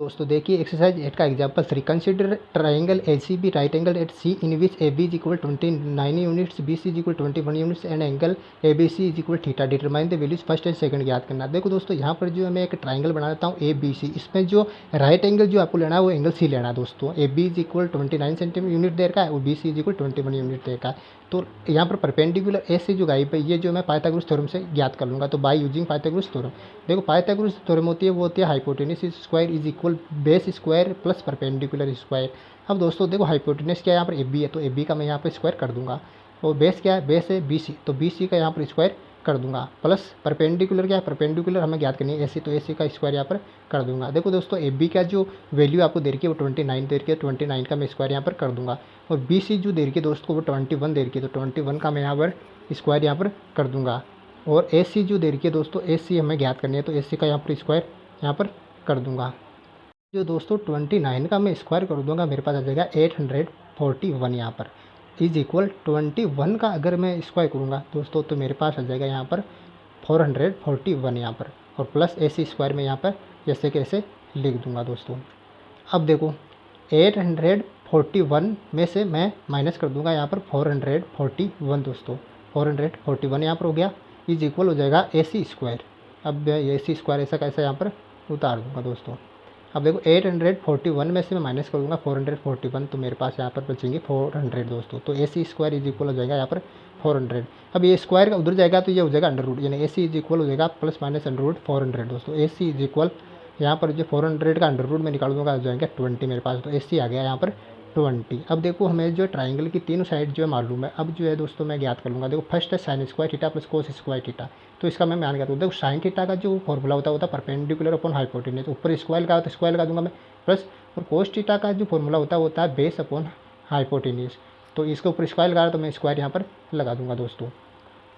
दोस्तों देखिए एक्सरसाइज 8 का example 3 consider triangle ACB right angle at C in which A B is equal 29 units B C is equal 21 units and angle A B C is equal theta determine the values first and second ज्ञात करना। देखो दोस्तों यहाँ पर जो है मैं एक ट्राइंगल बना देता हूँ ए बी सी। इसमें जो राइट एंगल जो आपको लेना है वो एंगल सी लेना है दोस्तों। A B is equal 29 centimetre unit देर का है और B C is equal 21 unit देर का है। तो यहाँ पर परपेंडिकुलर ए से जो गाइब है ये जो मैं पाइथागोरस थ्योरम से ज्ञात कर लूँगा। तो बाय यूजिंग पाइथागोरस थ्योरम, देखो पाइथागोरस थ्योरम होती है वो होती है hypotenuse square is equal base square plus perpendicular square. अब दोस्तों देखो हाइपोटेनस क्या है, यहाँ पर ए बी है तो ए बी का मैं यहाँ पर स्क्वायर कर दूंगा। और बेस क्या है, बेस है बी सी, तो बी सी का यहाँ पर स्क्वायर कर दूंगा। प्लस परपेंडिकुलर क्या है, परपेंडिकुलर हमें ज्ञात करनी है ए सी, तो ए सी का स्क्वायर यहाँ पर कर दूंगा। देखो दोस्तों ए बी का जो वैल्यू आपको दे रखी है वो 29 दे रखी है, 29 का मैं स्क्वायर यहाँ पर कर दूंगा। और बी सी जो दे रखी है दोस्तों वो 21 दे रखी है, तो 21 का मैं यहाँ पर स्क्वायर यहाँ पर कर दूंगा। और ए सी जो दे रखी है दोस्तों ए सी हमें ज्ञात करनी है, तो ए सी का यहाँ पर स्क्वायर यहाँ पर कर दूंगा। जो दोस्तों 29 का मैं स्क्वायर कर दूंगा मेरे पास आ जाएगा 841 यहाँ पर इज इक्वल 21 का अगर मैं स्क्वायर करूँगा दोस्तों तो मेरे पास आ जाएगा यहाँ पर 441 यहाँ पर, और प्लस ए सी स्क्वायर में यहाँ पर जैसे कि ऐसे लिख दूंगा दोस्तों। अब देखो 841 में से मैं माइनस कर दूंगा यहाँ पर 441 दोस्तों, 441 यहाँ पर हो गया इज इक्वल हो जाएगा ए सी स्क्वायर। अब ए सी स्क्वायर ऐसा कैसा यहाँ पर उतार दूंगा दोस्तों। अब देखो 841 में से मैं माइनस कर दूंगा 441, तो मेरे पास यहाँ पर बचेंगे 400 दोस्तों। तो ए सी स्क्वायर इज इक्वल हो जाएगा यहाँ पर 400। अब ये स्क्वायर का उधर जाएगा तो ये हो जाएगा अंडर रूट, यानी ए सी इज इक्वल हो जाएगा प्लस माइनस अंडर रूट 400 दोस्तों। ए सी इज इक्वल यहाँ पर जो 400 का अंडर रूट में निकाल दूंगा आ जाएगा 20 मेरे पास, तो ए सी आ गया यहाँ पर 20। अब देखो हमें जो ट्राइंगल की तीनों साइड जो है मालूम है, अब जो है दोस्तों मैं ज्ञात कर लूँगा। देखो फर्स्ट है sine square theta plus cos square theta, तो इसका मैं मान करता हूँ। देखो साइन थीटा का जो फॉर्मूला होता है परपेंडिकुलर अपॉन हाइपोटेनस, ऊपर स्क्वायर लगा तो स्क्वायर लगा दूंगा मैं प्लस, और कोस थीटा का जो फॉर्मूला होता है वो होता है बेस अपॉन हाइपोटेनस, तो इसके ऊपर स्क्वायर लगा तो मैं स्क्वायर यहाँ पर लगा दूंगा दोस्तों।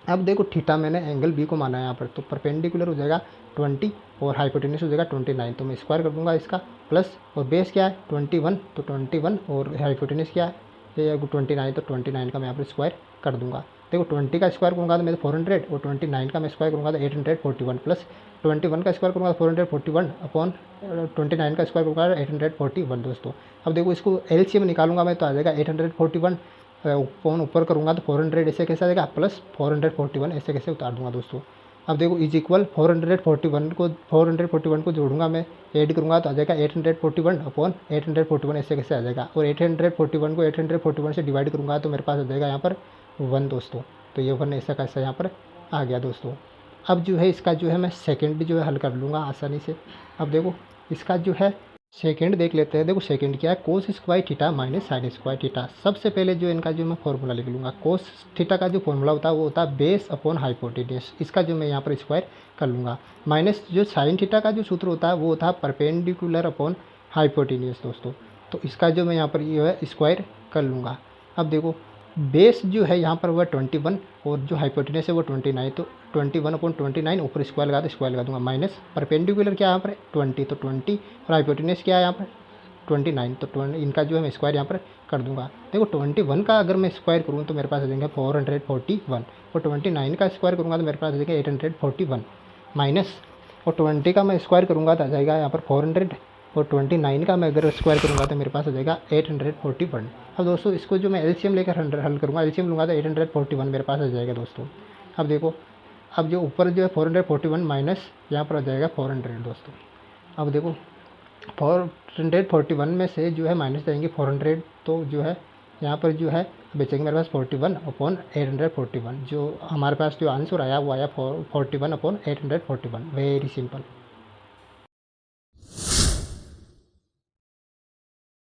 अब देखो थीटा मैंने एंगल बी को माना है यहाँ पर, तो परपेंडिकुलर हो जाएगा 20 और हाइपोटेनस हो जाएगा 29, तो मैं स्क्वायर कर दूंगा इसका प्लस, और बेस क्या है 21, तो 21 और हाइपोटेनस क्या है ये 29, तो 29 का मैं यहाँ पर स्क्वायर कर दूंगा। देखो 20 का स्क्वायर करूँगा तो मैं 400, और 29 का मैं स्क्वायर करूँगा तो 841, प्लस 21 का स्क्वायर करूँगा 441 अपॉन 29 का स्क्वायर करूँगा 841 दोस्तों। अब देखो इसको एलसीएम निकालूंगा मैं तो आ जाएगा 841 फोन ऊपर करूँगा तो 400 ऐसे कैसे आ जाएगा प्लस 441 ऐसे कैसे उतार दूंगा दोस्तों। अब देखो इज इक्वल 441 को जोड़ूंगा मैं, ऐड करूँगा तो आ जाएगा 841 अपॉन 841 ऐसे कैसे आ जाएगा, और 841 को 841 से डिवाइड करूँगा तो मेरे पास आ जाएगा यहाँ पर 1 दोस्तों। तो ये 1 ऐसा कैसा यहाँ पर आ गया दोस्तों। अब जो है इसका जो है मैं सेकेंड जो है हल कर लूँगा आसानी से। अब देखो इसका जो है सेकंड देख लेते हैं। देखो सेकंड क्या है, cos square theta minus sine square theta. सबसे पहले जो इनका जो मैं फॉर्मूला लिख लूँगा, कोस थीटा का जो फॉर्मूला होता है वो होता है बेस अपॉन हाइपोटेनस, इसका जो मैं यहाँ पर स्क्वायर कर लूँगा। माइनस जो साइन थीटा का जो सूत्र होता है वो होता है परपेंडिकुलर अपॉन हाइपोटेनस दोस्तों, तो इसका जो मैं यहाँ पर ये है स्क्वायर कर लूँगा। अब देखो बेस जो है यहाँ पर वह 21 और जो हाइपोटेनस है वो 29, तो 21 अपॉन 29 ऊपर स्क्वायर लगा तो स्क्वायर लगा दूंगा, माइनस परपेंडिकुलर क्या है यहाँ पर 20, तो 20 और हाइपोटेनस क्या है यहाँ पर 29, तो 20 इनका जो है मैं स्क्वायर यहाँ पर कर दूंगा। देखो 21 का अगर मैं स्क्वायर करूँ तो मेरे पास आ जाएंगे 441, और 29 का स्क्वायर करूँगा तो मेरे पास आ जाएगा 841, माइनस और 20 का मैं स्क्वायर करूँगा तो आ जाएगा यहाँ पर 400, और 29 का मैं अगर स्क्वायर करूँगा तो मेरे पास आ जाएगा 841। अब दोस्तों इसको जो मैं एलसीएम लेकर हल करूँगा, एलसीएम लूँगा तो 841 मेरे पास आ जाएगा दोस्तों। अब देखो अब जो ऊपर जो है 441 माइनस यहाँ पर आ जाएगा 400 दोस्तों। अब देखो 441 में से जो है माइनस जाएंगे 400, तो जो है यहाँ पर जो है बचेंगे मेरे पास 41 अपॉन 841, जो हमारे पास जो आंसर आया वो आया 41 अपॉन 841। Very simple.